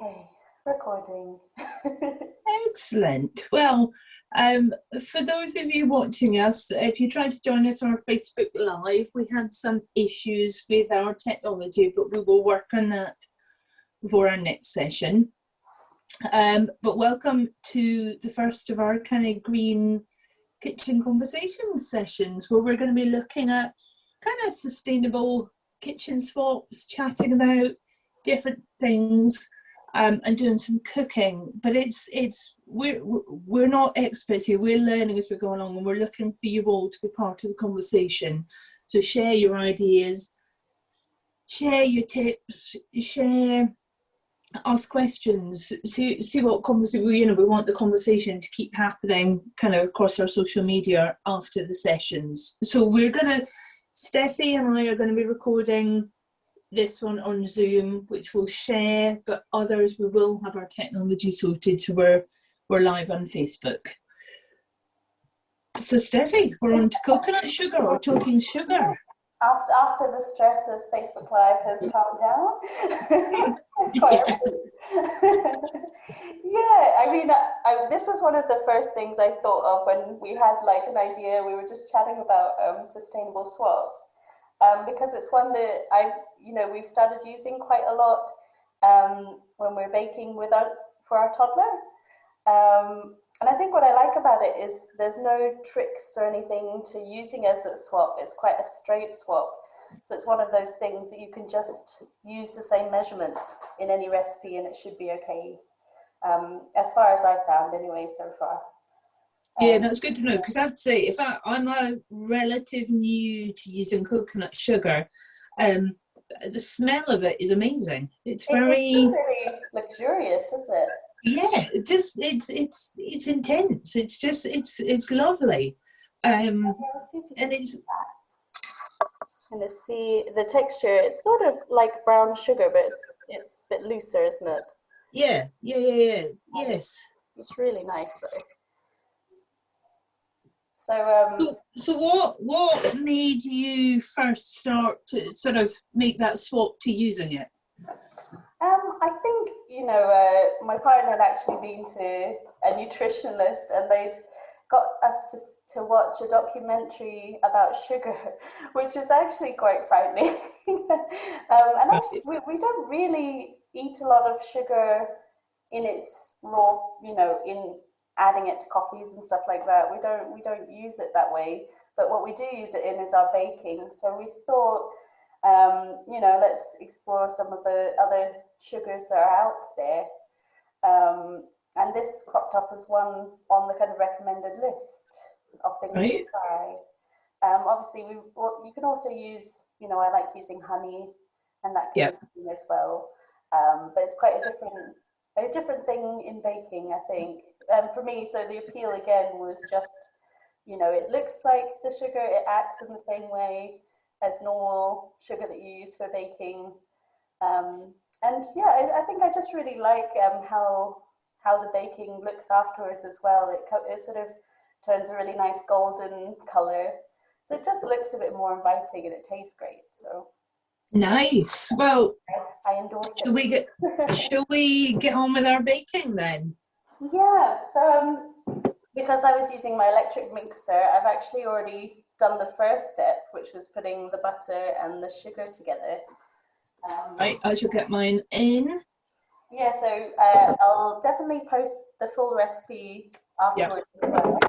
Okay, recording. Excellent. Well, for those of you watching us, if you tried to join us on our Facebook Live, we had some issues with our technology, but we will work on that for our next session. But welcome to the first of our kind of green kitchen conversation sessions, where we're going to be looking at kind of sustainable kitchen swaps, chatting about different things, and doing some cooking. But we're not experts here. We're learning as we're going along, and we're looking for you all to be part of the conversation. So share your ideas, share your tips, ask questions, see what conversation. We want the conversation to keep happening kind of across our social media after the sessions. So Steffi and I are going to be recording this one on Zoom, which we'll share, but others we will have our technology sorted, so we're live on Facebook. So Steffi, we're on to coconut sugar, or talking sugar. After the stress of Facebook Live has calmed down, it's quite yeah, I mean, this was one of the first things I thought of when we had like an idea. We were just chatting about sustainable swaps, because it's one that we've started using quite a lot when we're baking for our toddler. And I think what I like about it is there's no tricks or anything to using as a swap. It's quite a straight swap. So it's one of those things that you can just use the same measurements in any recipe and it should be okay. As far as I've found anyway so far. Yeah, that's good to know, because I have to say, I'm a relative new to using coconut sugar, the smell of it is amazing. It's very luxurious, doesn't it? Yeah, it's intense. It's lovely, and it's. And see the texture. It's sort of like brown sugar, but it's a bit looser, isn't it? Yeah. Yes. It's really nice though. So what made you first start to sort of make that swap to using it? I think, my partner had actually been to a nutritionist and they'd got us to watch a documentary about sugar, which is actually quite frightening. And actually, we don't really eat a lot of sugar in its raw, in adding it to coffees and stuff like that. We don't use it that way. But what we do use it in is our baking. So we thought, let's explore some of the other sugars that are out there. And this cropped up as one on the kind of recommended list of things to try. Obviously, you can also use, I like using honey and that kind of thing as well. But it's quite a different thing in baking, I think. For me, so the appeal again was just, it looks like the sugar, it acts in the same way as normal sugar that you use for baking. And yeah, I think I just really like how the baking looks afterwards as well. It sort of turns a really nice golden color. So it just looks a bit more inviting and it tastes great. So nice. Well, I endorse it. Shall we get on with our baking then? Yeah. So because I was using my electric mixer, I've actually already done the first step, which was putting the butter and the sugar together. Right, I shall get mine in. Yeah, so I'll definitely post the full recipe afterwards as well.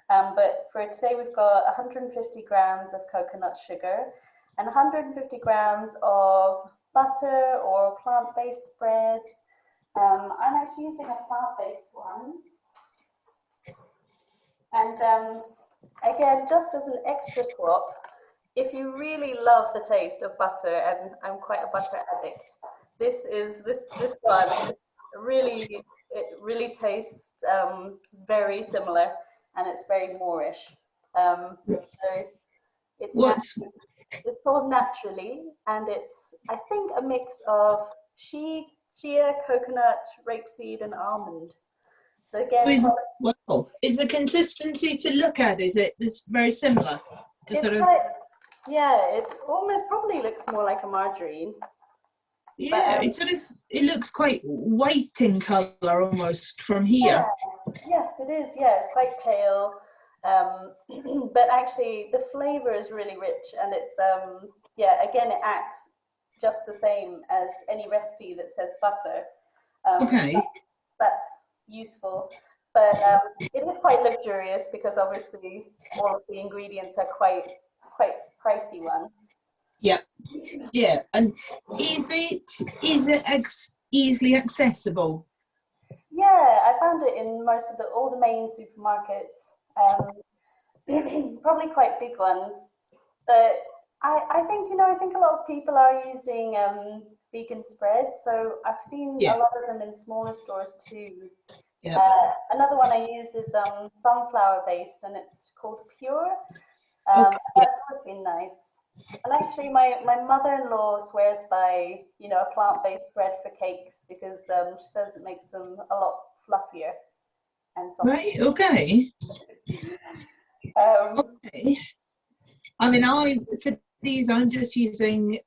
But for today, we've got 150 grams of coconut sugar and 150 grams of butter or plant-based bread. I'm actually using a plant-based one. And again, just as an extra swap, if you really love the taste of butter, and I'm quite a butter addict, this one really tastes very similar, and it's very Moorish. So it's called Naturally, and it's, I think, a mix of chia, coconut, rapeseed, and almond. So again, is the consistency to look at? Is it very similar? Yeah, it's almost probably looks more like a margarine. Yeah, it looks quite white in colour almost from here. Yeah, yes, it is. Yeah, it's quite pale, but actually the flavor is really rich, and it's yeah. Again, it acts just the same as any recipe that says butter. So Okay. that's useful, but it is quite luxurious because obviously all of the ingredients are quite pricey ones. Yeah. Yeah. And is it easily accessible? Yeah, I found it in most of all the main supermarkets. Probably quite big ones. But I think, I think a lot of people are using vegan spreads. So I've seen a Yeah. lot of them in smaller stores too. Yeah. Another one I use is sunflower based, and it's called Pure. Okay. Yeah. That's always been nice. And actually, my mother-in-law swears by, a plant-based bread for cakes because she says it makes them a lot fluffier and softer. Right. Okay. Um, Okay. I mean, for these, I'm just using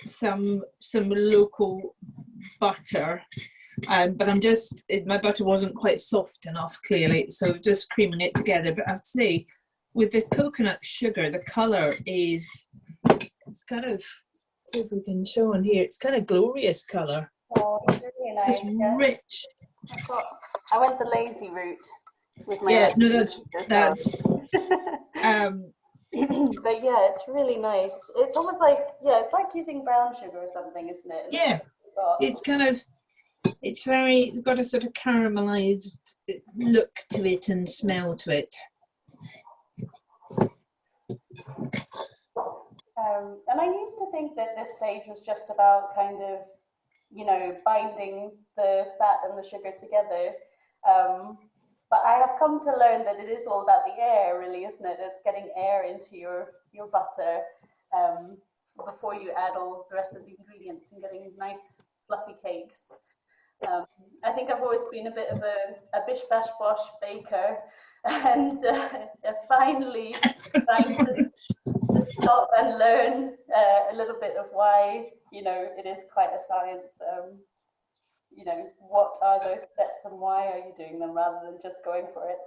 some local butter, but my butter wasn't quite soft enough, clearly, so just creaming it together. But I'd say with the coconut sugar, the colour it's kind of, see if we can show on here, it's kind of glorious colour. oh, it's really nice. It's Yeah. rich. I went the lazy route with my Yeah, no, recipe. But yeah, it's really nice. It's almost like, it's like using brown sugar or something, isn't it? yeah, it's kind of, it's got a sort of caramelized look to it and smell to it. And I used to think that this stage was just about kind of, binding the fat and the sugar together. But I have come to learn that it is all about the air, really, isn't it? It's getting air into your butter before you add all the rest of the ingredients and getting nice fluffy cakes. I think I've always been a bit of a bish bash bosh baker, and finally trying to stop and learn a little bit of why, it is quite a science. What are those steps and why are you doing them rather than just going for it?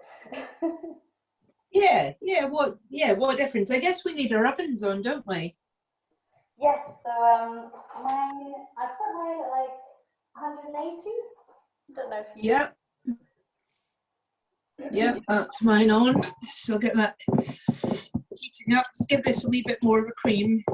What difference? I guess we need our ovens on, don't we? Yes, so I've got mine at like 180. I don't know if you. Yeah, that's mine on. So I'll get that heating up. Just give this a wee bit more of a cream.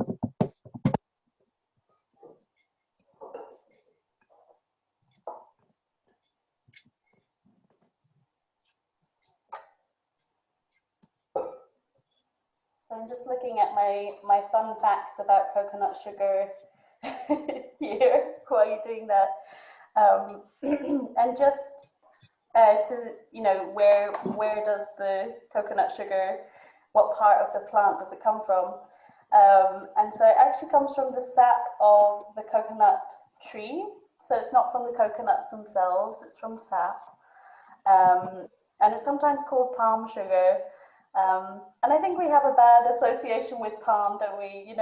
So I'm just looking at my fun facts about coconut sugar here while you're doing that. And just to, where does the coconut sugar, what part of the plant does it come from? And so it actually comes from the sap of the coconut tree. So it's not from the coconuts themselves, it's from sap. And it's sometimes called palm sugar. And I think we have a bad association with palm, don't we?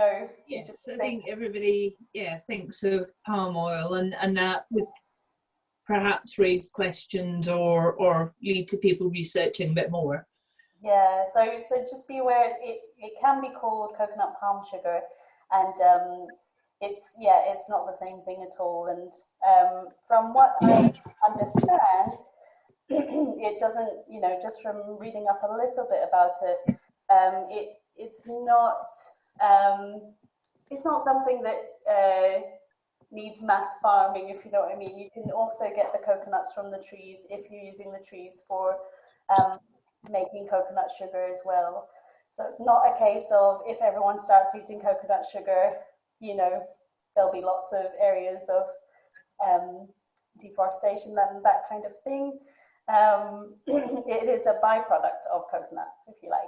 Yes, I think everybody, thinks of palm oil, and that would perhaps raise questions or lead to people researching a bit more. Yeah, so just be aware it can be called coconut palm sugar, and it's not the same thing at all. And from what I understand, it doesn't, just from reading up a little bit about it, it's not something that needs mass farming, if you know what I mean. You can also get the coconuts from the trees if you're using the trees for making coconut sugar as well. So it's not a case of if everyone starts eating coconut sugar, there'll be lots of areas of deforestation and that kind of thing. It is a byproduct of coconuts, if you like.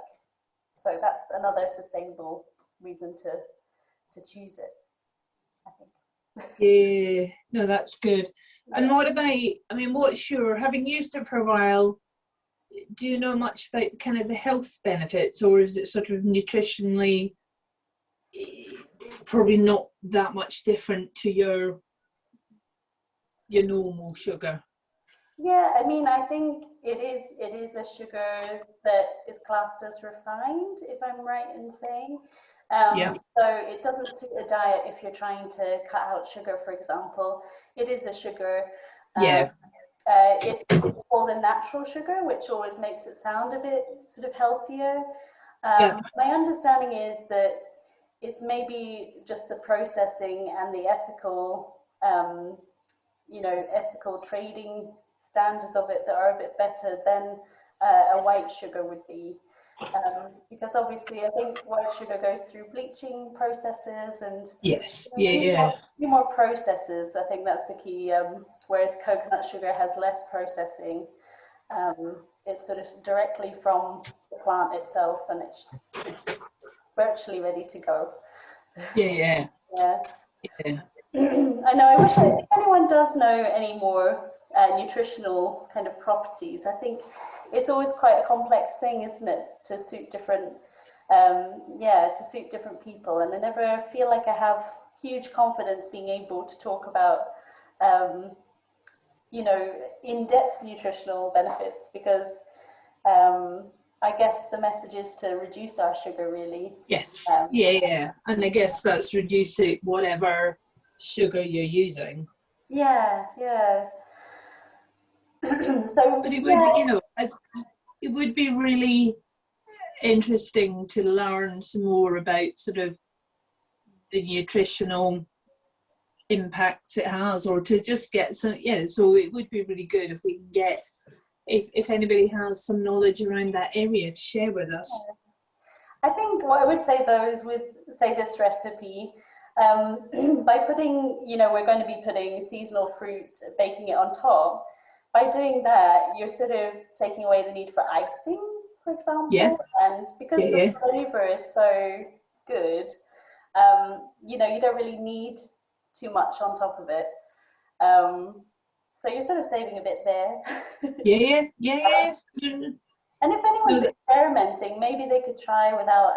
So that's another sustainable reason to choose it, I think. Yeah, no, that's good. And what about, having used it for a while, do you know much about kind of the health benefits, or is it sort of nutritionally probably not that much different to your normal sugar. Yeah, I mean, I think it is a sugar that is classed as refined, if I'm right in saying. Yeah. So it doesn't suit a diet if you're trying to cut out sugar, for example. It is a sugar. Um, Yeah. it's called a natural sugar, which always makes it sound a bit sort of healthier. Yeah. My understanding is that it's maybe just the processing and the ethical, ethical trading standards of it that are a bit better than a white sugar would be. Because obviously, I think white sugar goes through bleaching processes and Yes. a Yeah. Yeah. few more processes. I think that's the key. Whereas coconut sugar has less processing. It's sort of directly from the plant itself, and it's virtually ready to go. Yeah. Yeah. Yeah. I know. If anyone does know any more nutritional kind of properties, I think it's always quite a complex thing, isn't it, to suit different, to suit different people. And I never feel like I have huge confidence being able to talk about, um, in-depth nutritional benefits because I guess the message is to reduce our sugar, really. Yes. Yeah. And I guess that's reducing whatever sugar you're using. Yeah. So But it would, yeah. it would be really interesting to learn some more about sort of the nutritional impacts it has, or to just get some. Yeah, so it would be really good if we can get, if anybody has some knowledge around that area to share with us. I think what I would say though is with, say, this recipe, by putting, we're going to be putting seasonal fruit, baking it on top. By doing that, you're sort of taking away the need for icing, for Yeah. example. And because the Yeah. flavor is so good, you don't really need too much on top of it. So you're sort of saving a bit there. Yeah. And if No, anyone's experimenting, maybe they could try without,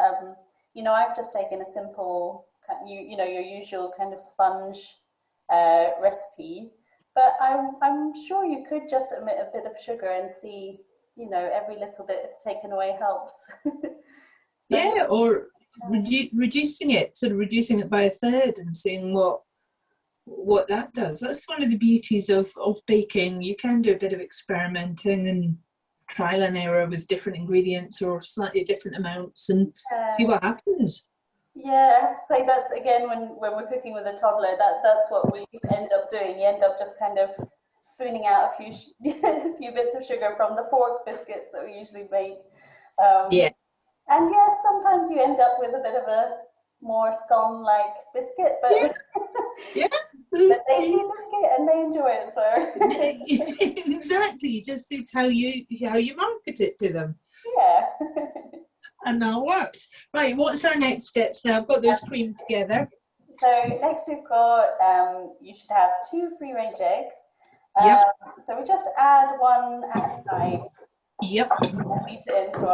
I've just taken a simple, your usual kind of sponge recipe, but I'm sure you could just omit a bit of sugar and see, every little bit taken away helps. So, yeah, or reducing it, sort of reducing it by a third and seeing what that does. That's one of the beauties of baking. You can do a bit of experimenting and trial and error with different ingredients or slightly different amounts and see what happens. yeah, I have to say that's again when we're cooking with a toddler, that's what we end up doing. You end up just kind of spooning out a few a few bits of sugar from the fork biscuits that we usually make. Yeah. And yes, sometimes you end up with a bit of a more scone-like biscuit, but Yeah. but they see biscuit and they enjoy it. So Exactly. Just it's how you market it to them. yeah. And that works. Right, what's our next steps now? I've got those creamed together. So next we've got you should have 2 free-range eggs. Yep. So we just add one at a time. Yep. And beat it into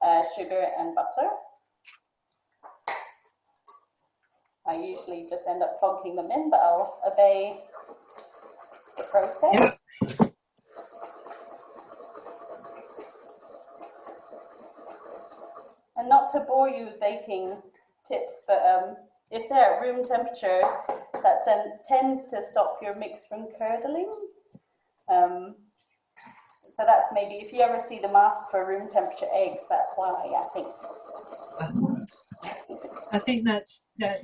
our sugar and butter. I usually just end up plonking them in, but I'll obey the process. Yep. And not to bore you with baking tips, but if they're at room temperature, that tends to stop your mix from curdling. So that's maybe, if you ever see the mask for room temperature eggs, that's why, I think. I think that's a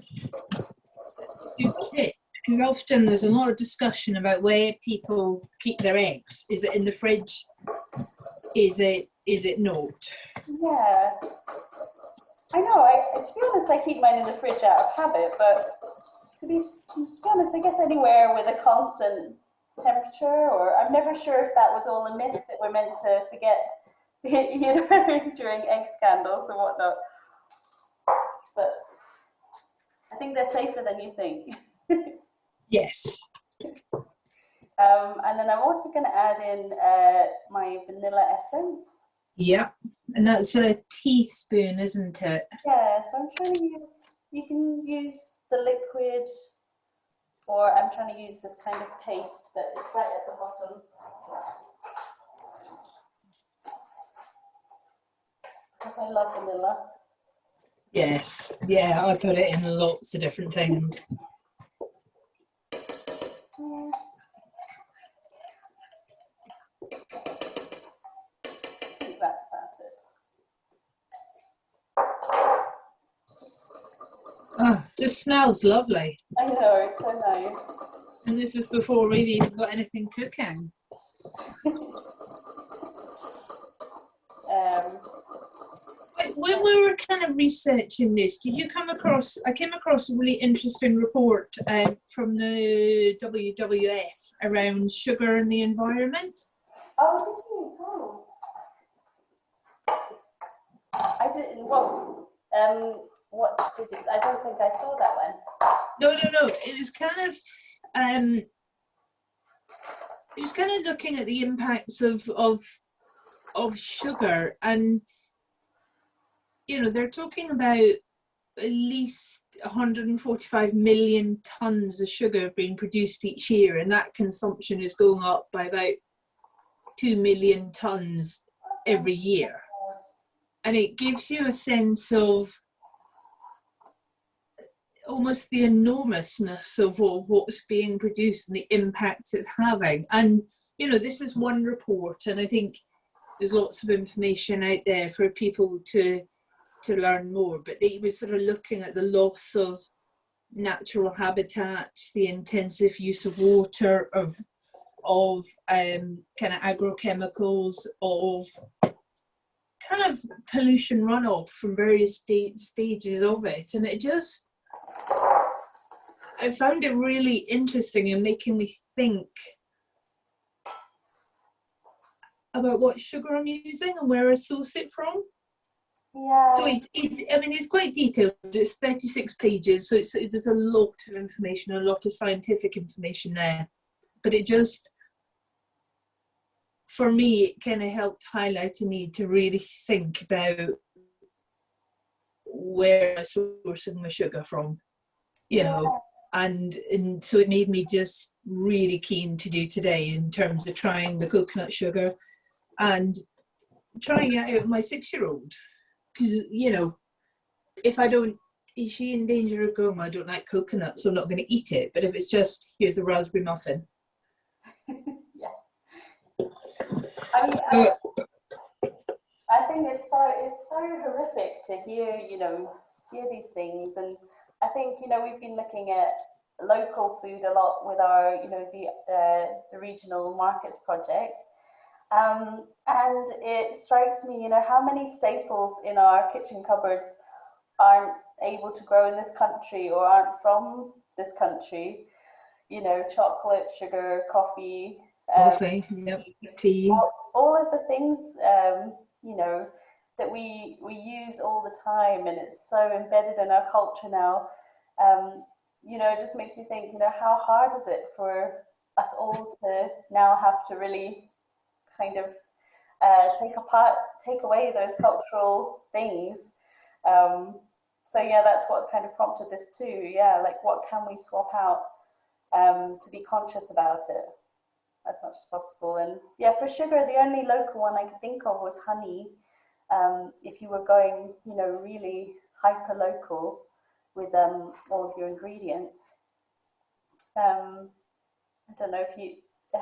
good tip. Because often there's a lot of discussion about where people keep their eggs. Is it in the fridge? Is it not? Yeah. I know, to be honest, I keep mine in the fridge out of habit, but to be honest, I guess anywhere with a constant temperature, or I'm never sure if that was all a myth that we're meant to forget, during egg scandals or whatnot. But I think they're safer than you think. Yes. And then I'm also going to add in my vanilla essence. Yep. And that's a teaspoon, isn't it? Yeah, so I'm trying to you can use the liquid, or I'm trying to use this kind of paste, but it's right at the bottom. Because I love vanilla. Yes, yeah, I put it in lots of different things. Yeah. I think that's about it. Oh, just smells lovely. I know, it's so nice. And this is before we've even got anything cooking. When we were kind of researching this, did you come across, I came across a really interesting report from the WWF around sugar and the environment. Oh, did you? Oh. I didn't, what did it, I don't think I saw that one. No, it was kind of looking at the impacts of sugar, and you know, they're talking about at least 145 million tons of sugar being produced each year, and that consumption is going up by about 2 million tons every year. And it gives you a sense of almost the enormousness of what's being produced and the impact it's having. And you know, this is one report, and I think there's lots of information out there for people to learn more, but they were sort of looking at the loss of natural habitats, the intensive use of water, of kind of agrochemicals, of kind of pollution runoff from various stages of it. And I found it really interesting and making me think about what sugar I'm using and where I source it from. Yeah. So it's quite detailed. It's 36 pages, so there's a lot of information, a lot of scientific information there. But it just, for me, it kind of helped highlight a need to really think about where I'm sourcing my sugar from, you know. And so it made me just really keen to do today in terms of trying the coconut sugar and trying it out with my 6-year-old. Because, you know, is she in danger of going, I don't like coconut, so I'm not going to eat it. But if it's just, here's a raspberry muffin. Yeah. I mean, I think it's so horrific to hear these things. And I think, we've been looking at local food a lot with our, the regional markets project. And it strikes me, how many staples in our kitchen cupboards aren't able to grow in this country or aren't from this country. Chocolate, sugar, coffee. Coffee, yep, tea. All of the things, that we use all the time, and it's so embedded in our culture now. It just makes you think, how hard is it for us all to now have to really kind of take away those cultural things. So yeah, that's what kind of prompted this too. Yeah, like what can we swap out to be conscious about it as much as possible. And yeah, for sugar, the only local one I could think of was honey. If you were going, really hyper local with all of your ingredients. I don't know if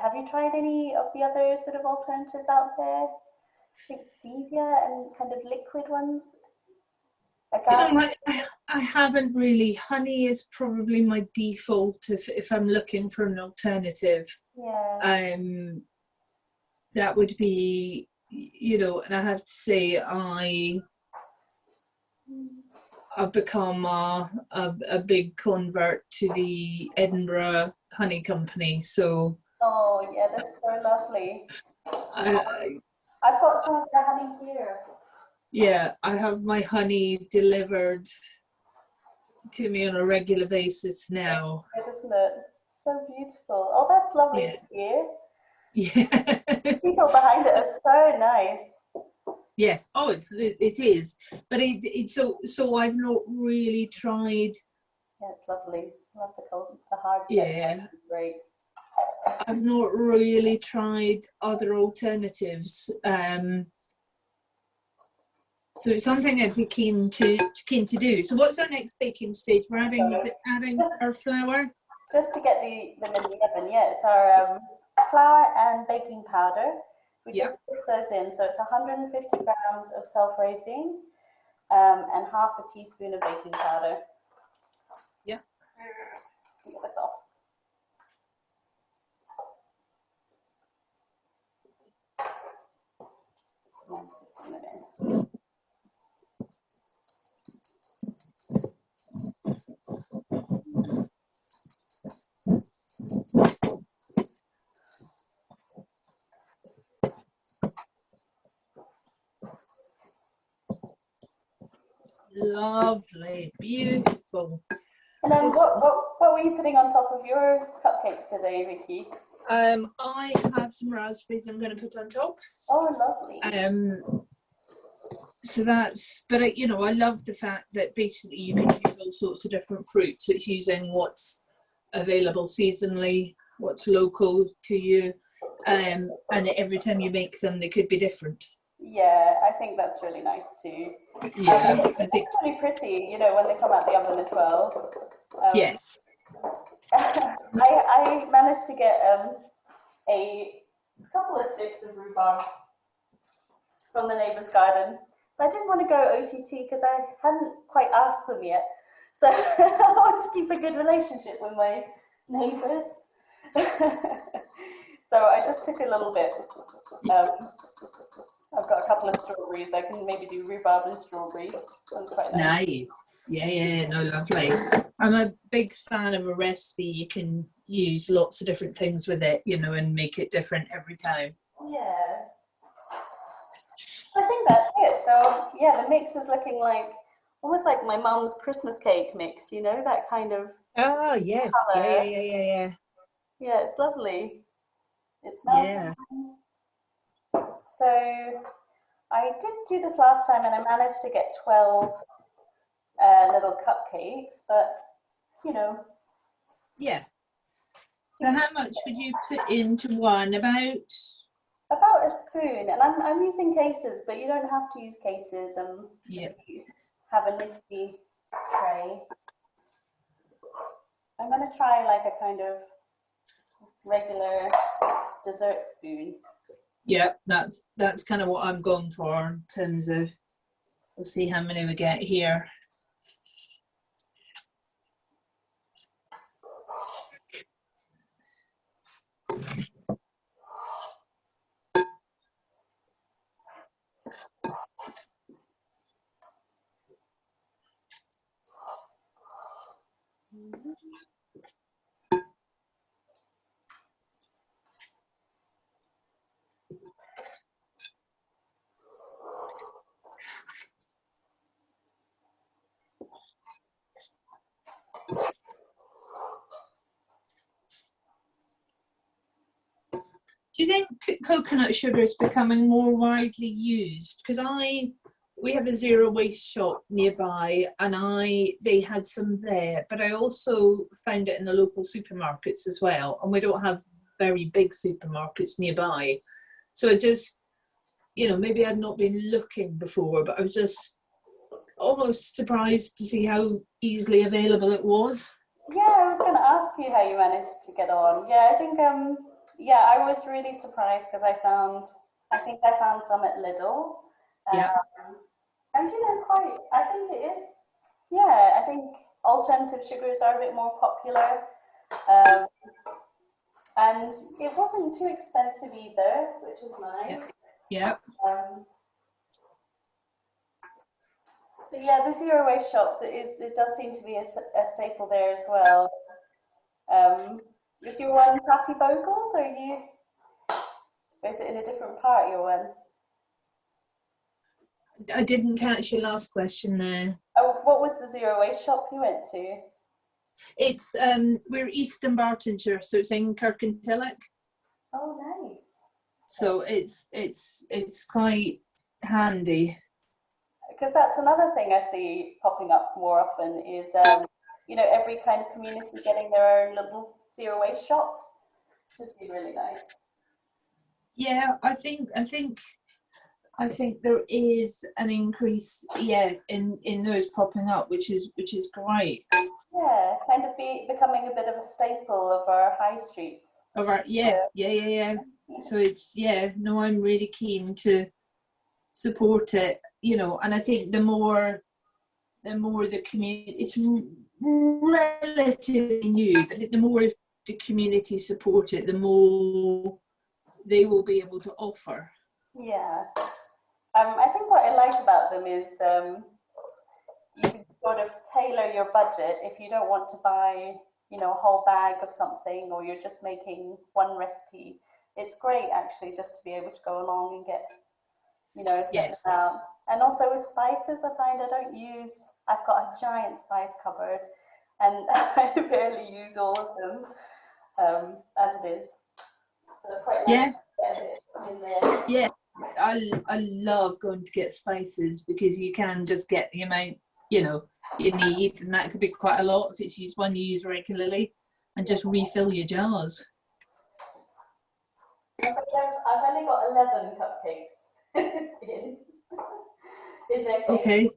have you tried any of the other sort of alternatives out there? I think stevia and kind of liquid ones. I haven't really. Honey is probably my default if I'm looking for an alternative. Yeah. That would be, and I have to say I've become a big convert to the Edinburgh Honey Company. So. Oh yeah, that's so lovely. I've got some of the honey here. Yeah, I have my honey delivered to me on a regular basis now. Isn't it? So beautiful. Oh, that's lovely to hear. Yeah. People behind it are so nice. Yes. Oh, it is. But so I've not really tried. Yeah, it's lovely. I love the hard Yeah. set. Great. I've not really tried other alternatives. So it's something I'd be keen to do. So what's our next baking stage? We're adding, is it adding our flour? Just to get them in the oven, yeah, it's our flour and baking powder. We just put those in. So it's 150 grams of self-raising and half a teaspoon of baking powder. Yeah. Get this off. Lovely, beautiful. And then what were you putting on top of your cupcakes today, Vicky? I have some raspberries I'm going to put on top. Oh, lovely. So that's, but I love the fact that basically you can use all sorts of different fruits. So it's using what's available seasonally, what's local to you, and every time you make them, they could be different. Yeah, I think that's really nice too. Yeah, I think it's really pretty, when they come out the oven as well. Yes. I managed to get a couple of sticks of rhubarb from the neighbour's garden. But I didn't want to go OTT because I hadn't quite asked them yet. So I want to keep a good relationship with my neighbours. So I just took a little bit. I've got a couple of strawberries. I can maybe do rhubarb and strawberry. Sounds quite nice. Yeah, no, lovely. I'm a big fan of a recipe. You can use lots of different things with it, and make it different every time. Yeah. I think that's it. So yeah, the mix is looking like almost like my mum's Christmas cake mix, that kind of Oh yes, color. yeah. Yeah, it's lovely. It smells Yeah. So I did do this last time and I managed to get 12 little cupcakes, but Yeah. So how much would you put into one? About a spoon, and I'm using cases, but you don't have to use cases. Yeah. Have a nifty tray. I'm going to try like a kind of regular dessert spoon. Yeah, that's kind of what I'm going for in terms of. We'll see how many we get here. Do you think coconut sugar is becoming more widely used? Because we have a zero waste shop nearby, and they had some there, but I also found it in the local supermarkets as well, and we don't have very big supermarkets nearby. So I just, maybe I'd not been looking before, but I was just almost surprised to see how easily available it was. Yeah, I was going to ask you how you managed to get on. Yeah, I think I was really surprised because I think I found some at Lidl. Yeah. And I think it is. Yeah, I think alternative sugars are a bit more popular. And it wasn't too expensive either, which is nice. Yeah. But yeah, the zero waste shops, it does seem to be a staple there as well. Is your one Patty Vocals, or is it in a different part, your one? I didn't catch your last question there. Oh, what was the zero waste shop you went to? It's we're East Dunbartonshire, so it's in Kirkintilloch. Oh, nice. So it's quite handy. Because that's another thing I see popping up more often is, every kind of community getting their own little zero waste shops. Just be really nice. Yeah, I think there is an increase, in those popping up, which is great. Yeah, kind of becoming a bit of a staple of our high streets. Of our, yeah. So it's, no, I'm really keen to support it, and I think the more the community, it's relatively new, but the more the community support it, the more they will be able to offer. Yeah. I think what I like about them is you can sort of tailor your budget if you don't want to buy, a whole bag of something, or you're just making one recipe. It's great actually just to be able to go along and get, a certain amount. And also with spices, I find I've got a giant spice cupboard and I barely use all of them as it is. So it's quite nice to get it in there. Yeah, I love going to get spices because you can just get the amount you need, and that could be quite a lot if it's one you use regularly, and just refill your jars. I've only got 11 cupcakes in their cake. Okay.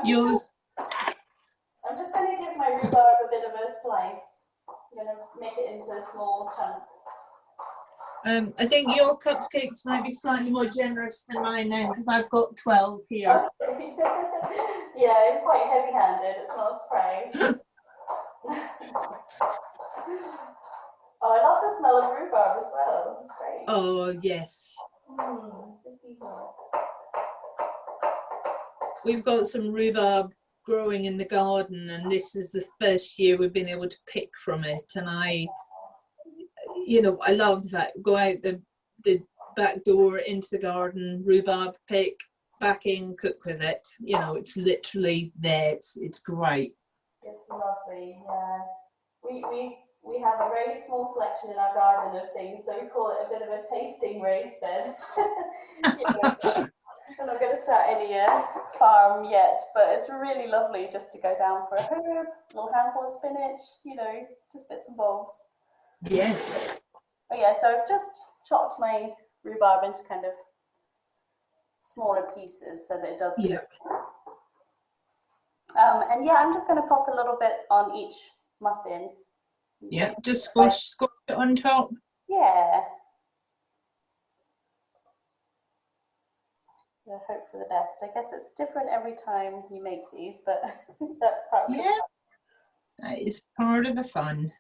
Yours. I'm just going to give my rhubarb a bit of a slice. I'm going to make it into small chunks. I think your cupcakes might be slightly more generous than mine now, because I've got 12 here. Yeah, I'm quite heavy-handed. It's not a surprise. Oh, I love the smell of rhubarb as well. It's great. Oh, yes. We've got some rhubarb growing in the garden, and this is the first year we've been able to pick from it, and I love that. Go out the back door into the garden, rhubarb pick, back in, cook with it. It's literally there. It's great. It's lovely. Yeah, we have a very small selection in our garden of things, so we call it a bit of a tasting race bed. I'm not going to start any farm yet, but it's really lovely just to go down for a herb, a little handful of spinach, just bits and bobs. Yes. But yeah, so I've just chopped my rhubarb into kind of smaller pieces so that it does cook. And I'm just going to pop a little bit on each muffin. Yeah, just squish it on top. Yeah. I hope for the best. I guess it's different every time you make these, but that's part of the fun. That is part of the fun.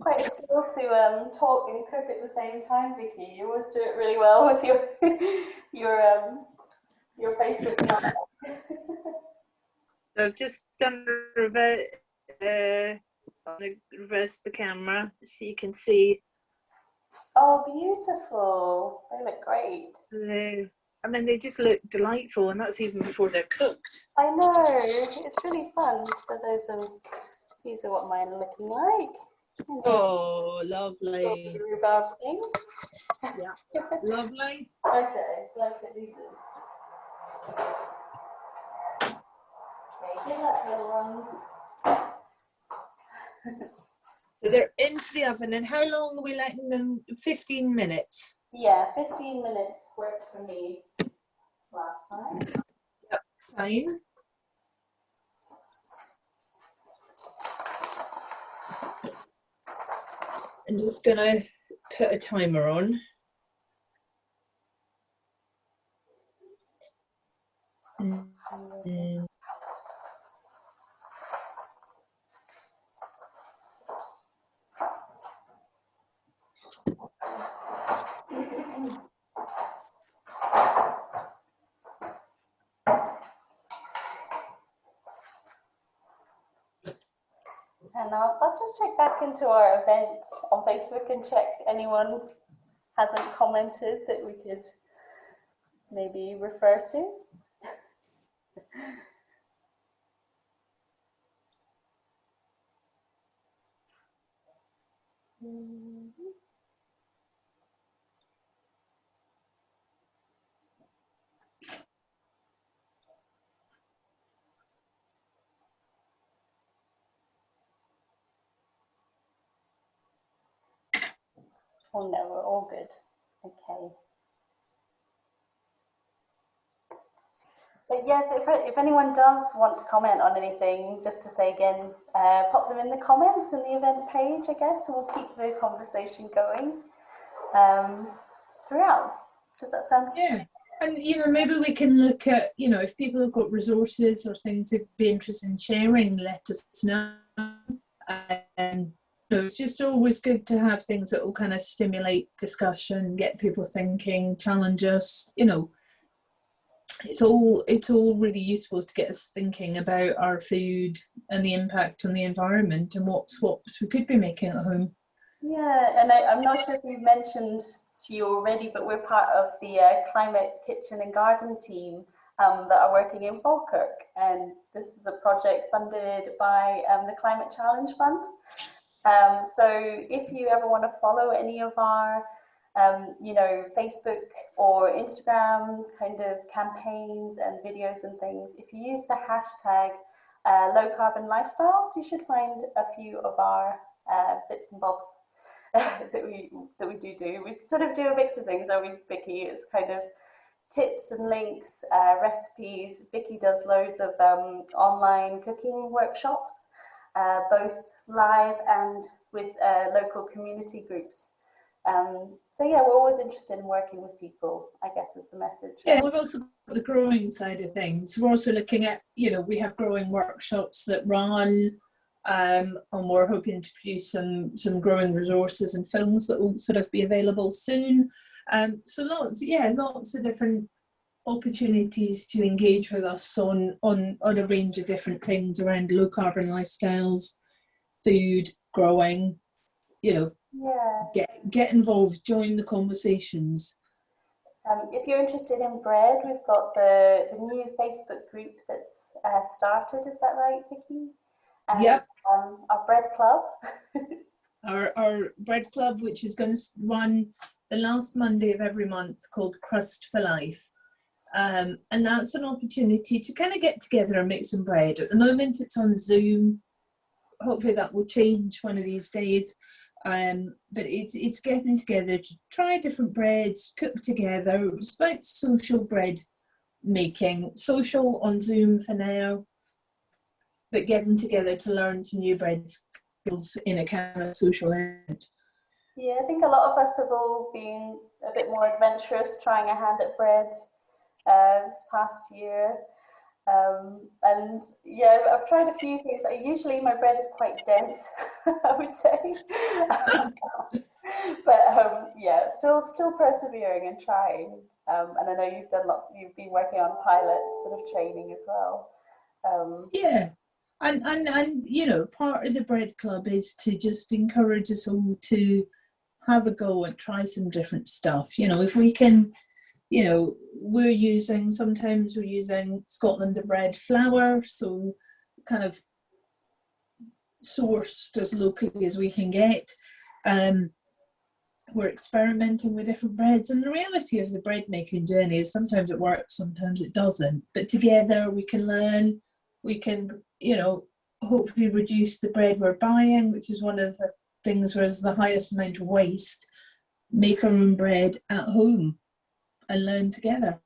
Quite a skill to talk and cook at the same time, Vicky. You always do it really well with your Facebook. So I've just done reverse the camera so you can see. Oh, beautiful! They look great. They just look delightful, and that's even before they're cooked. I know, it's really fun. So these are what mine are looking like. Oh, lovely. Rhubarb thing. Yeah, lovely. Okay, let's get these in. Okay, give that little ones. So they're into the oven, and how long are we letting them? 15 minutes. Yeah, 15 minutes worked for me last time. Yep, fine. I'm just gonna put a timer on. And I'll just check back into our event on Facebook and check anyone hasn't commented that we could maybe refer to. Oh no, we're all good. Okay. But yes, if anyone does want to comment on anything, just to say again, pop them in the comments in the event page, I guess, and we'll keep the conversation going throughout. Does that sound good? Yeah. And, maybe we can look at, if people have got resources or things they'd be interested in sharing, let us know. It's just always good to have things that will kind of stimulate discussion, get people thinking, challenge us. It's all really useful to get us thinking about our food and the impact on the environment and what swaps we could be making at home. Yeah, and I'm not sure if we've mentioned to you already, but we're part of the Climate Kitchen and Garden team that are working in Falkirk, and this is a project funded by the Climate Challenge Fund. So if you ever want to follow any of our Facebook or Instagram kind of campaigns and videos and things, if you use the hashtag low carbon lifestyles, you should find a few of our bits and bobs that we do. We sort of do a mix of things, don't we, Vicky? It's kind of tips and links, recipes. Vicky does loads of online cooking workshops, both live and with local community groups. So yeah, we're always interested in working with people, I guess is the message. Yeah, we've also got the growing side of things. We're also looking at, we have growing workshops that run, and we're hoping to produce some growing resources and films that will sort of be available soon. So lots of different opportunities to engage with us on a range of different things around low carbon lifestyles, food, growing, Yeah. Get involved, join the conversations. If you're interested in bread, we've got the new Facebook group that's started. Is that right, Vicky? And, yep. Our bread club. our bread club, which is going to run the last Monday of every month, called Crust for Life. And that's an opportunity to kind of get together and make some bread. At the moment, it's on Zoom. Hopefully that will change one of these days. But it's getting together to try different breads, cook together. It's about social bread making, social on Zoom for now, but getting together to learn some new bread skills in a kind of social event. Yeah, I think a lot of us have all been a bit more adventurous trying a hand at bread this past year. And yeah, I've tried a few things. Usually my bread is quite dense, I would say. But yeah, still persevering and trying. And I know you've been working on pilot sort of training as well. Yeah. And part of the bread club is to just encourage us all to have a go and try some different stuff. If we can, sometimes we're using Scotland bread flour, so kind of sourced as locally as we can get. We're experimenting with different breads, and the reality of the bread making journey is sometimes it works, sometimes it doesn't, but together we can learn, we can hopefully reduce the bread we're buying, which is one of the things where there's the highest amount of waste, make our own bread at home and learn together.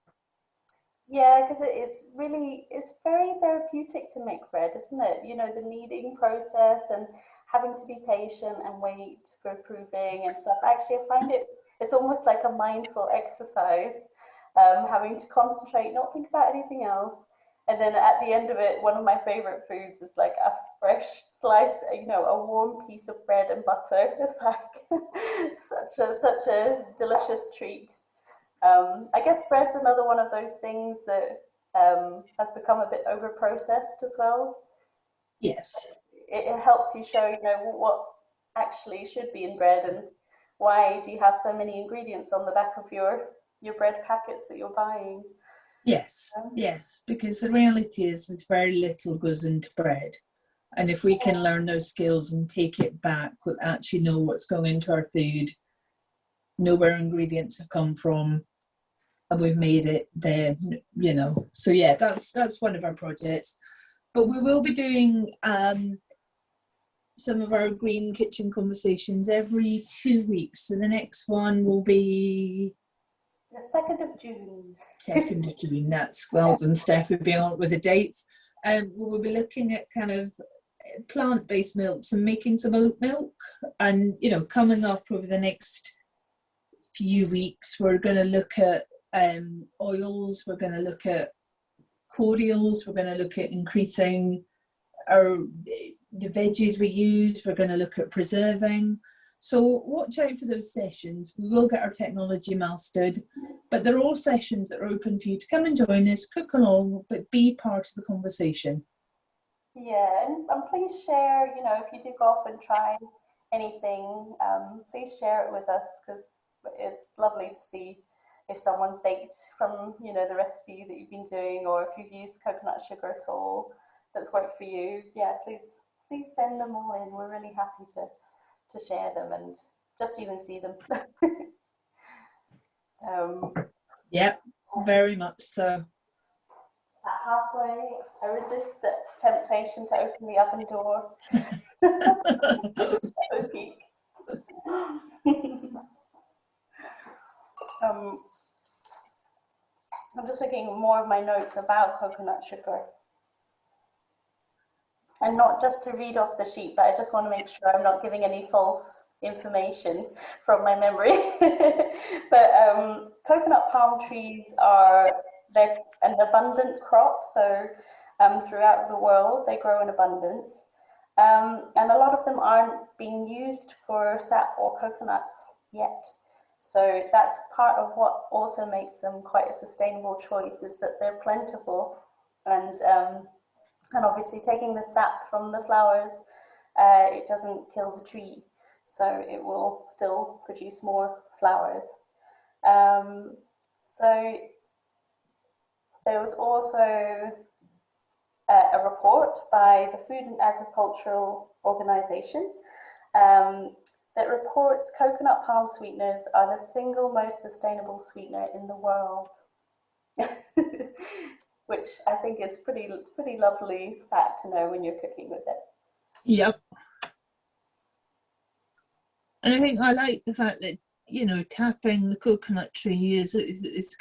Yeah, because it's very therapeutic to make bread, isn't it? The kneading process and having to be patient and wait for proving and stuff. Actually, I find it's almost like a mindful exercise, having to concentrate, not think about anything else. And then at the end of it, one of my favorite foods is like a fresh slice, a warm piece of bread and butter. It's like such a delicious treat. I guess bread's another one of those things that has become a bit over processed as well. Yes. it helps you show, what actually should be in bread, and why do you have so many ingredients on the back of your bread packets that you're buying. Yes, yes, because the reality is there's very little goes into bread. And if we can learn those skills and take it back, we'll actually know what's going into our food, know where ingredients have come from, and we've made it there, So yeah, that's one of our projects. But we will be doing some of our green kitchen conversations every 2 weeks. So the next one will be the 2nd of June. 2nd of June, that's well done, Steph, we'll be on with the dates. We will be looking at kind of plant-based milks and making some oat milk. And, coming up over the next few weeks, we're going to look at oils, we're going to look at cordials, we're going to look at increasing the veggies we use, we're going to look at preserving. So watch out for those sessions. We will get our technology mastered, but they're all sessions that are open for you to come and join us, cook along, but be part of the conversation. Yeah, and please share, if you do go off and try anything, please share it with us, because it's lovely to see if someone's baked from, the recipe that you've been doing, or if you've used coconut sugar at all that's worked for you. Yeah, please send them all in. We're really happy to share them and just even see them. Yep, very much so. At halfway, I resist the temptation to open the oven door. Peek. I'm just looking at more of my notes about coconut sugar. And not just to read off the sheet, but I just want to make sure I'm not giving any false information from my memory. But coconut palm trees they're an abundant crop, so throughout the world they grow in abundance. And a lot of them aren't being used for sap or coconuts yet. So that's part of what also makes them quite a sustainable choice, is that they're plentiful, and obviously taking the sap from the flowers, it doesn't kill the tree, so it will still produce more flowers. So there was also a report by the Food and Agricultural Organization that reports coconut palm sweeteners are the single most sustainable sweetener in the world. Which I think is pretty lovely fact to know when you're cooking with it. Yep. And I think I like the fact that, tapping the coconut tree is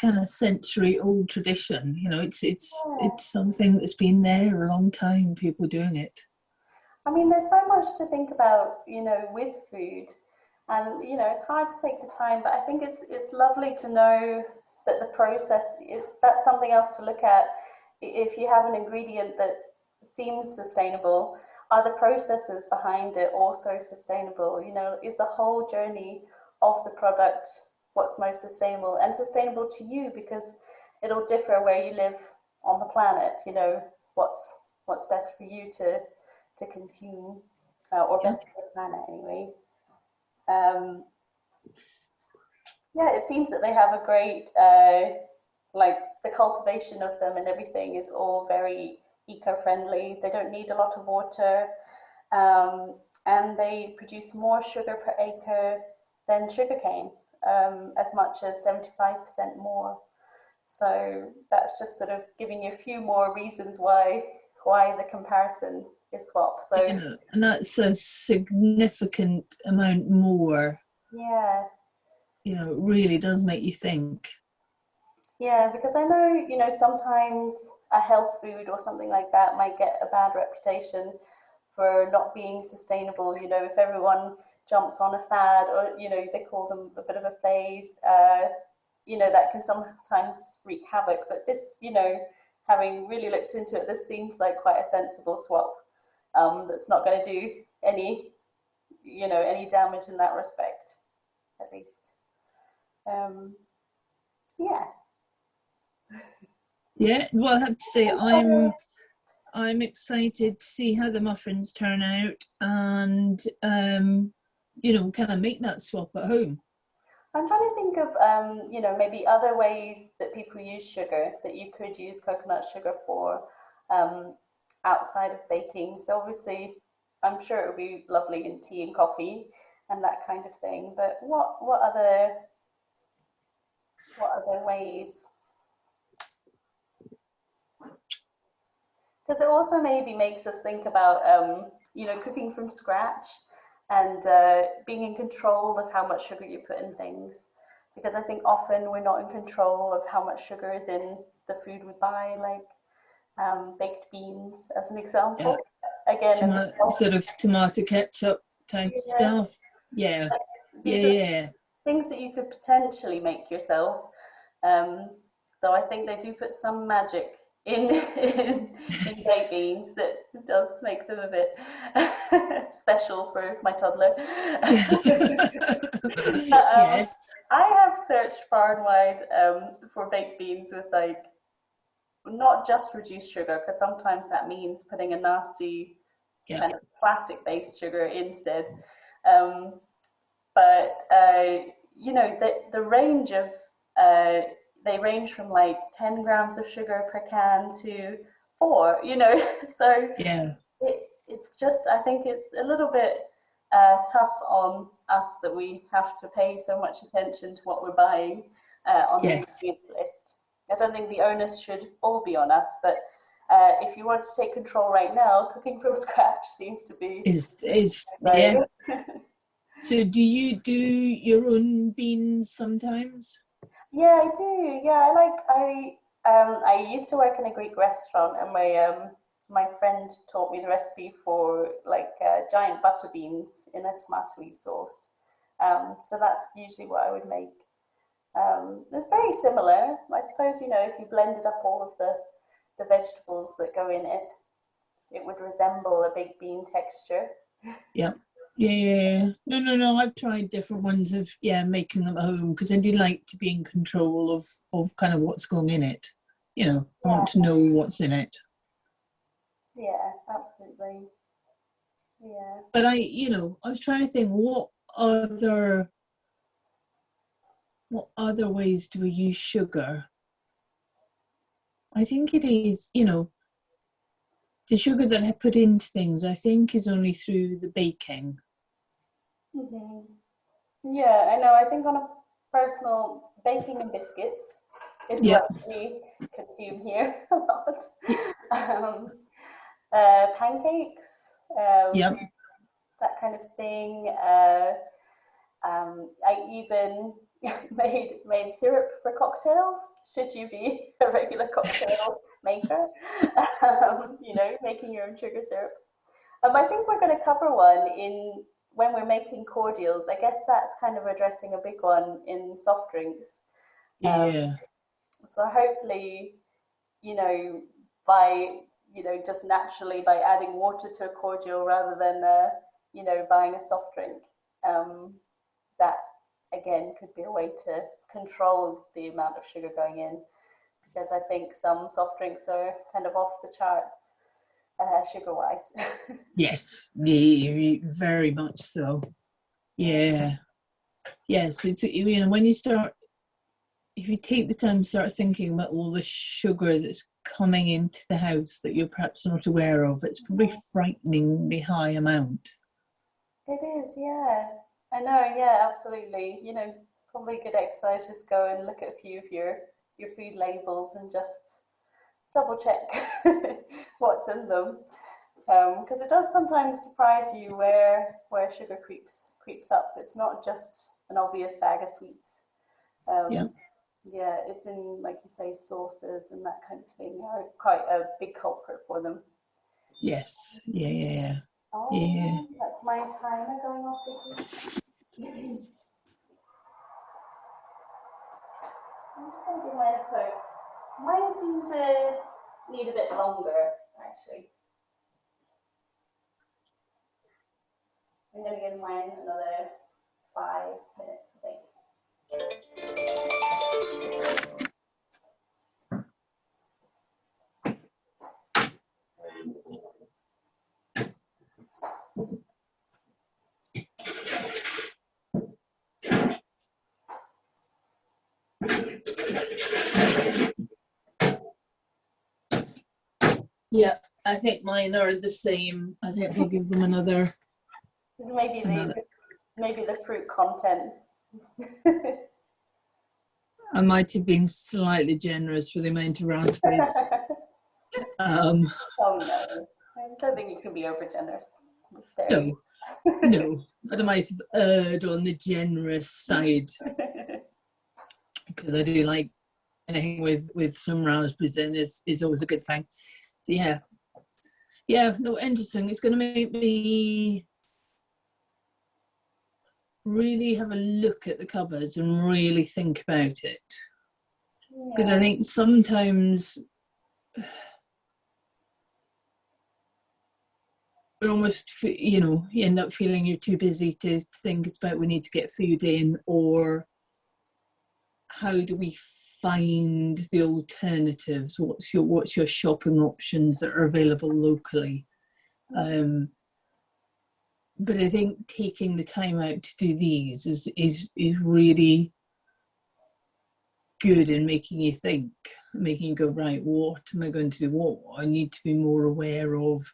kind of century-old tradition. It's something that's been there a long time, people doing it. I mean, there's so much to think about, with food, and it's hard to take the time, but I think it's lovely to know that the process that's something else to look at. If you have an ingredient that seems sustainable, are the processes behind it also sustainable? Is the whole journey of the product what's most sustainable, and sustainable to you, because it'll differ where you live on the planet. What's best for you to consume, or best for the planet anyway. Yeah, it seems that they have a great, like the cultivation of them and everything is all very eco-friendly. They don't need a lot of water, and they produce more sugar per acre than sugarcane, as much as 75% more. So that's just sort of giving you a few more reasons why the comparison is swapped. So and that's a significant amount more. Yeah. It really does make you think. Yeah, because I know, sometimes a health food or something like that might get a bad reputation for not being sustainable. If everyone jumps on a fad, or, they call them a bit of a phase, that can sometimes wreak havoc. But this, having really looked into it, this seems like quite a sensible swap, that's not going to do any damage in that respect, at least. Yeah. Yeah, well, I have to say, I'm excited to see how the muffins turn out and, you know, kind of make that swap at home. I'm trying to think of, you know, maybe other ways that people use sugar that you could use coconut sugar for um, outside of baking. So obviously, I'm sure it would be lovely in tea and coffee and that kind of thing. But what other ways? Because it also maybe makes us think about, you know, cooking from scratch and being in control of how much sugar you put in things. Because I think often we're not in control of how much sugar is in the food we buy, like baked beans, as an Yeah. example. Again, Sort of tomato ketchup type yeah, stuff. Yeah. Yeah, these are yeah. things that you could potentially make yourself. Um, though I think they do put some magic in baked beans that does make them a bit special for my toddler. But, Yes. I have searched far and wide for baked beans with like not just reduced sugar, because sometimes that means putting a nasty Yeah. kind of plastic-based sugar instead. Um, but you know, the range of they range from like 10 grams of sugar per can to 4, you know. So Yeah. it's just, I think it's a little bit tough on us that we have to pay so much attention to what we're buying on the Yes. ingredient list. I don't think the onus should all be on us, but if you want to take control right now, cooking from scratch seems to be Is right. yeah. So do you do your own beans sometimes? Yeah, I do. Yeah, I used to work in a Greek restaurant, and my friend taught me the recipe for like giant butter beans in a tomatoey sauce. So that's usually what I would make. It's very similar. I suppose, you know, if you blended up all of the vegetables that go in it, it would resemble a baked bean texture. Yeah. Yeah, yeah, yeah. No. I've tried different ones of making them at home because I do like to be in control of kind of what's going in it. You know, I Yeah, want to know what's in it. yeah, absolutely. Yeah. But I was trying to think what other ways do we use sugar? I think it is, the sugar that I put into things, I think is only through the baking. Hmm. Yeah, I know. I think on a personal, baking and biscuits is what Yep. we consume here a lot. Um, Pancakes, Yep. that kind of thing. I even made syrup for cocktails. Should you be a regular cocktail maker? You know, making your own sugar syrup. I think we're going to cover one in when we're making cordials. I guess that's kind of addressing a big one in soft drinks. Um, Yeah. so hopefully, you know, by just naturally by adding water to a cordial rather than buying a soft drink, um, that again could be a way to control the amount of sugar going in. Because I think some soft drinks are kind of off the chart sugar wise. Yes. Yeah, very much so. Yeah. Yeah. Yes. It's when you start, if you take the time to start thinking about all the sugar that's coming into the house that you're perhaps not aware of, it's probably frighteningly high amount. It is, yeah. I know, yeah, absolutely. You know, probably good exercise, just go and look at a few of your food labels and just double check what's in them. Because it does sometimes surprise you where sugar creeps up. It's not just an obvious bag of sweets. Yeah. Um, yeah, it's in, like you say, sauces and that kind of thing are quite a big culprit for them. Yes. Yeah. Yeah. Oh, that's my timer going off, Vicky. I'm just going to give mine a poke. Mine seem to need a bit longer, actually. I'm going to give mine another 5 minutes, I think. Yeah, I think mine are the same. I think we'll give them another. It's maybe another. the fruit content. I might have been slightly generous with the amount of raspberries. Oh no, I don't think you can be over generous. No, but I might have erred on the generous side because I do like anything with some raspberries in is always a good thing. So yeah, no, interesting. It's going to make me really have a look at the cupboards and really think about it, because I think sometimes it almost, you end up feeling you're too busy to think it's about we need to get food in, or how do we find the alternatives? What's your shopping options that are available locally? But I think taking the time out to do these is really good in making you think, making you go, right, what am I going to do? What I need to be more aware of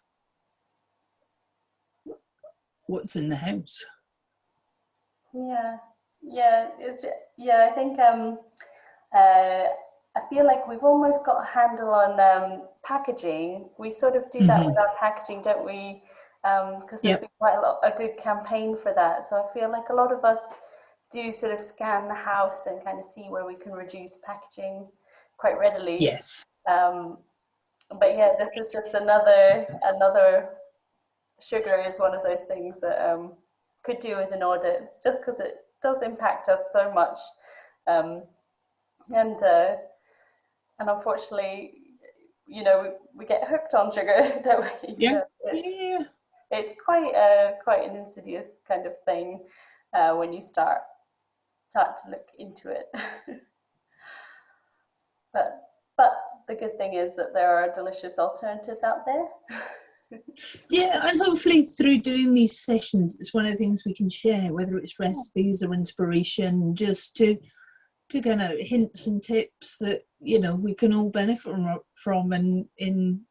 what's in the house. Yeah, I think I feel like we've almost got a handle on packaging. We sort of do that with our packaging, don't we? Because there's been quite a good campaign for that. So I feel like a lot of us do sort of scan the house and kind of see where we can reduce packaging quite readily. Yes. But yeah, this is just another sugar is one of those things that could do with an audit, just because it does impact us so much, and unfortunately, we get hooked on sugar, don't we? It's quite an insidious kind of thing when you start to look into it. But the good thing is that there are delicious alternatives out there. Yeah, and hopefully through doing these sessions, it's one of the things we can share, whether it's recipes or inspiration, just to kind of hints and tips that we can all benefit from in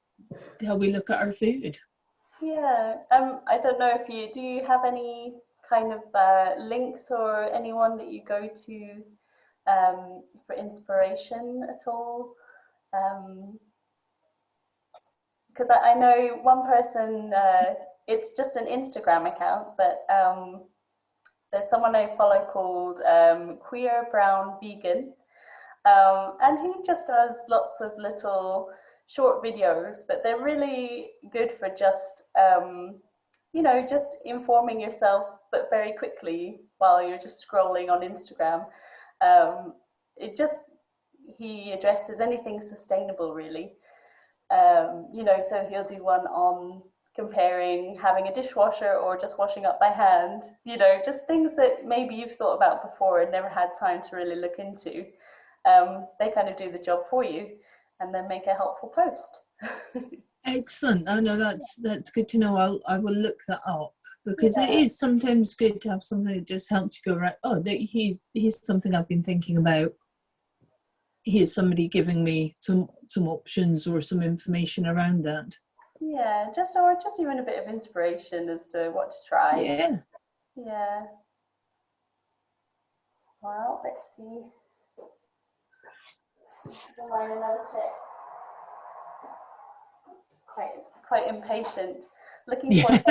how we look at our food. Yeah, I don't know if do you have any kind of links or anyone that you go to for inspiration at all? Because I know one person, it's just an Instagram account, but there's someone I follow called Queer Brown Vegan, and he just does lots of little short videos, but they're really good for just just informing yourself, but very quickly while you're just scrolling on Instagram. It just He addresses anything sustainable, really. So he'll do one on comparing having a dishwasher or just washing up by hand, just things that maybe you've thought about before and never had time to really look into. They kind of do the job for you and then make a helpful post. Excellent. I know that's good to know. I will look that up, because it is sometimes good to have something that just helps you go, right, oh, here's something I've been thinking about. Here's somebody giving me some options or some information around that. Yeah, just even a bit of inspiration as to what to try. Yeah. Well, let's see. Quite impatient. Looking forward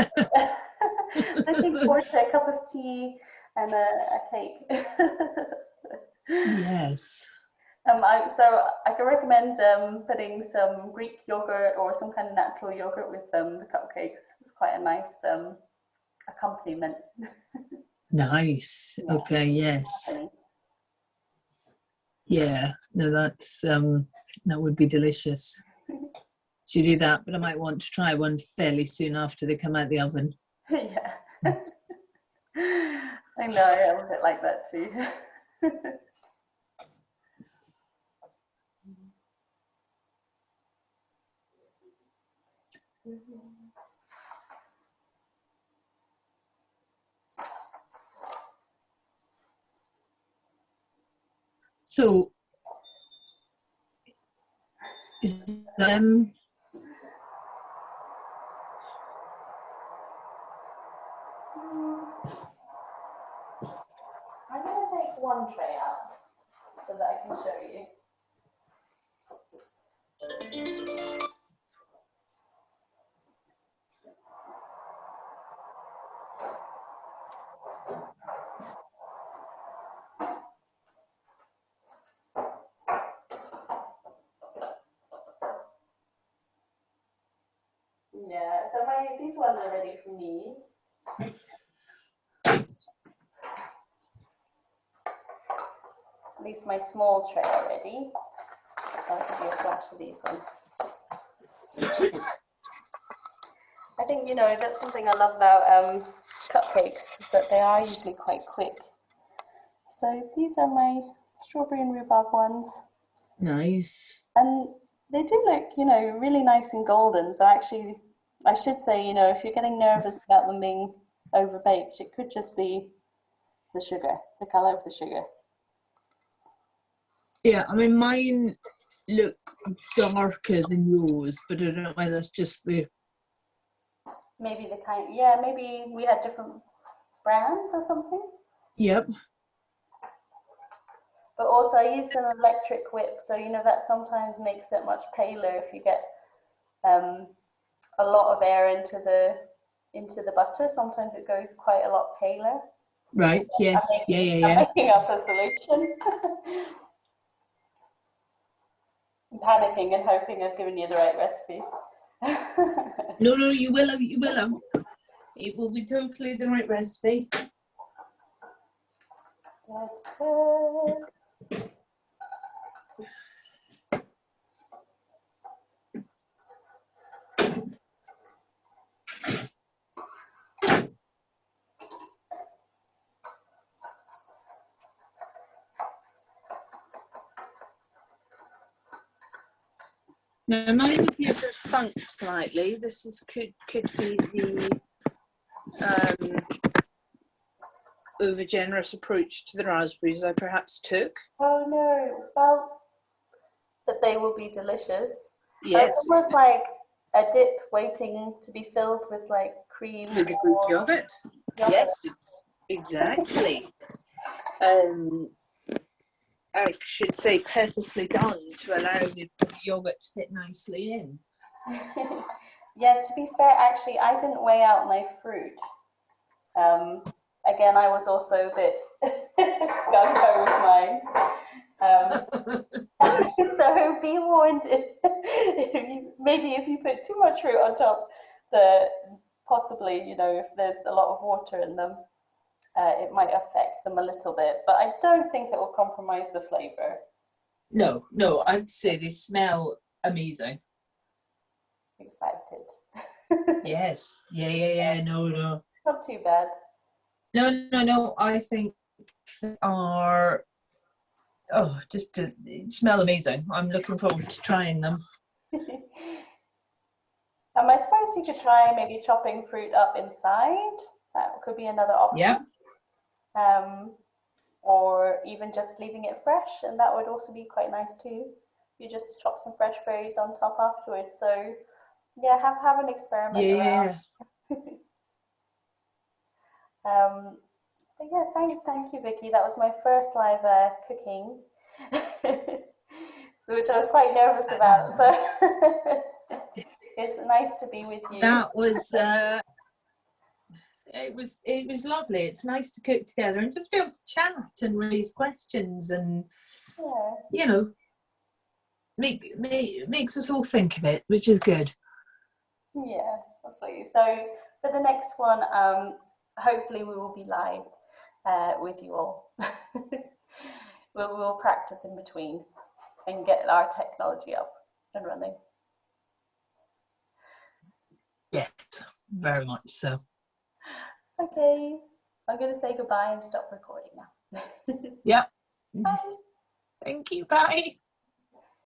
to a cup of tea and a cake. Yes. So I can recommend putting some Greek yogurt or some kind of natural yogurt with the cupcakes. It's quite a nice accompaniment. Nice. Yeah. Okay. Yes. Yeah. No, that's that would be delicious. To do that, but I might want to try one fairly soon after they come out the oven. Yeah. I know, I'm a bit like that too. So is Yeah, so these ones are ready for me. At least my small tray are ready. I'll give you a flash of these ones. I think, you know, that's something I love about cupcakes, is that they are usually quite quick. So these are my strawberry and rhubarb ones. Nice. And they do look, you know, really nice and golden. So actually, I should say, you know, if you're getting nervous about them being overbaked, it could just be the sugar, the colour of the sugar. Yeah, I mean, mine look darker than yours, but I don't know whether that's just the... Maybe the kind, yeah, maybe we had different brands or something. Yep. But also I used an electric whip, so you know that sometimes makes it much paler if you get a lot of air into the butter. Sometimes it goes quite a lot paler. Right. Yes. I'm making up a solution. I'm panicking and hoping I've given you the right recipe. No, you will have. You will have. It will be totally the right recipe. Now mine appear to have sunk slightly. This could be the over generous approach to the raspberries I perhaps took. Oh no! Well, but they will be delicious. Yes. It's almost like a dip waiting to be filled with like cream. With the Greek yogurt. Yes, exactly. I should say purposely done to allow the yogurt to fit nicely in. Yeah, to be fair, actually, I didn't weigh out my fruit. Again, I was also a bit gung-ho with mine. So be warned, if you put too much fruit on top, possibly, you know, if there's a lot of water in them, it might affect them a little bit, but I don't think it will compromise the flavour. No, I'd say they smell amazing. Excited. Yes. Yeah. No. Not too bad. No. I think they are. Oh, just to smell amazing. I'm looking forward to trying them. I suppose you could try maybe chopping fruit up inside. That could be another option. Yeah. Or even just leaving it fresh, and that would also be quite nice too. You just chop some fresh berries on top afterwards. So yeah, have an experiment around. But yeah, thank you, Vicky. That was my first live cooking, so which I was quite nervous about. So it's nice to be with you. That was it was lovely. It's nice to cook together and just be able to chat and raise questions and you know makes us all think a bit, which is good. Yeah, absolutely. So for the next one, hopefully we will be live with you all. We'll practice in between and get our technology up and running. Yes, very much so. Okay, I'm going to say goodbye and stop recording now. Yep. Bye. Thank you. Bye.